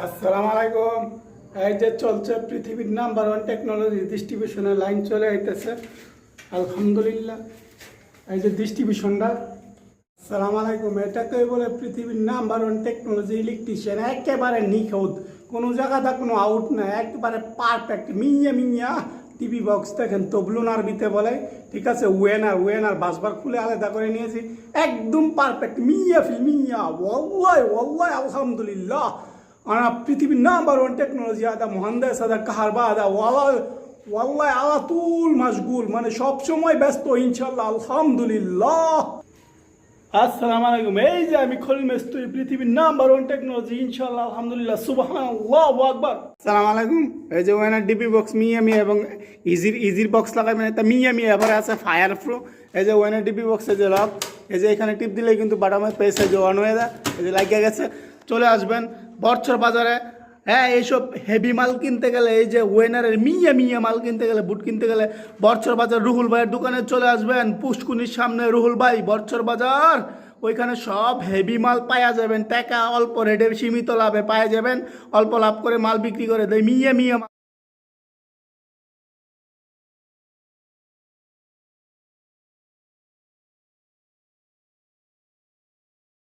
আসসালামু আলাইকুম। এই যে চলছে পৃথিবীর নাম্বার ওয়ান টেকনোলজি ডিস্ট্রিবিউশনের লাইন চলে আইতেছে আলহামদুলিল্লাহ। এই যে ডিস্ট্রিবিউশনটা, আসসালামু আলাইকুম, এটাকেই বলে পৃথিবীর নাম্বার ওয়ান টেকনোলজি ইলেকট্রিশিয়ান। একেবারে নিখুঁত, কোনো জায়গাটা কোনো আউট না, একেবারে পারফেক্ট। মিয়া মিয়া টিভি বক্স দেখেন তবলুন আরবিতে বলে, ঠিক আছে। ওয়েনার বাসবার খুলে আলাদা করে নিয়েছি, একদম পারফেক্ট মিয়া ফিল মিয়া। ওয়াল্লাহি ওয়াল্লাহি আলহামদুলিল্লাহ। আর পৃথিবীর নাম্বার ওয়ান টেকনোলজি আদা মহান্দেশ আদা কাহারবা আদা ওয়াল্লাহি আলাতুল মাশগুল, মানে সবসময় ব্যস্ত ইনশাল্লাহ আলহামদুলিল্লাহ। আসসালামু আলাইকুম। এই যে আমি খলিল মেস্তুরি, পৃথিবীর নাম্বার ওয়ান টেকনোলজি ইনশাল্লাহ আলহামদুলিল্লাহ সুবহানাল্লাহ ওয়া আকবার। আসসালামু আলাইকুম। এই যে ওয়ানার ডিপি বক্স মিয়া মিয়া এবং ইজির বক্স লাগাবেন, এটা মিয়া মিয়া। এবারে আছে ফায়ার প্রো। এই যে ওয়ানার ডিপি বক্সে যে লক, এই যে এখানে টিপ দিলেই কিন্তু বাটামের পেসে যে অন হয়ে যায়। এই যে লাগিয়ে গেছে, চলে আসবেন বরছর বাজারে। হ্যাঁ, এইসব হেভি মাল কিনতে গেলে, এই যে ওয়েনারের মিয়া মিয়া মাল কিনতে গেলে, বুট কিনতে গেলে বরছর বাজার রুহুল ভাইয়ের দোকানে চলে আসবেন। পুষ্কুনির সামনে রুহুল ভাই বরছর বাজার, ওইখানে সব হেভি মাল পাওয়া যাবেন। টাকা অল্প রেটে সীমিত লাভে পাওয়া যাবেন। অল্প লাভ করে মাল বিক্রি করে দেয় মিয়া মিয়া।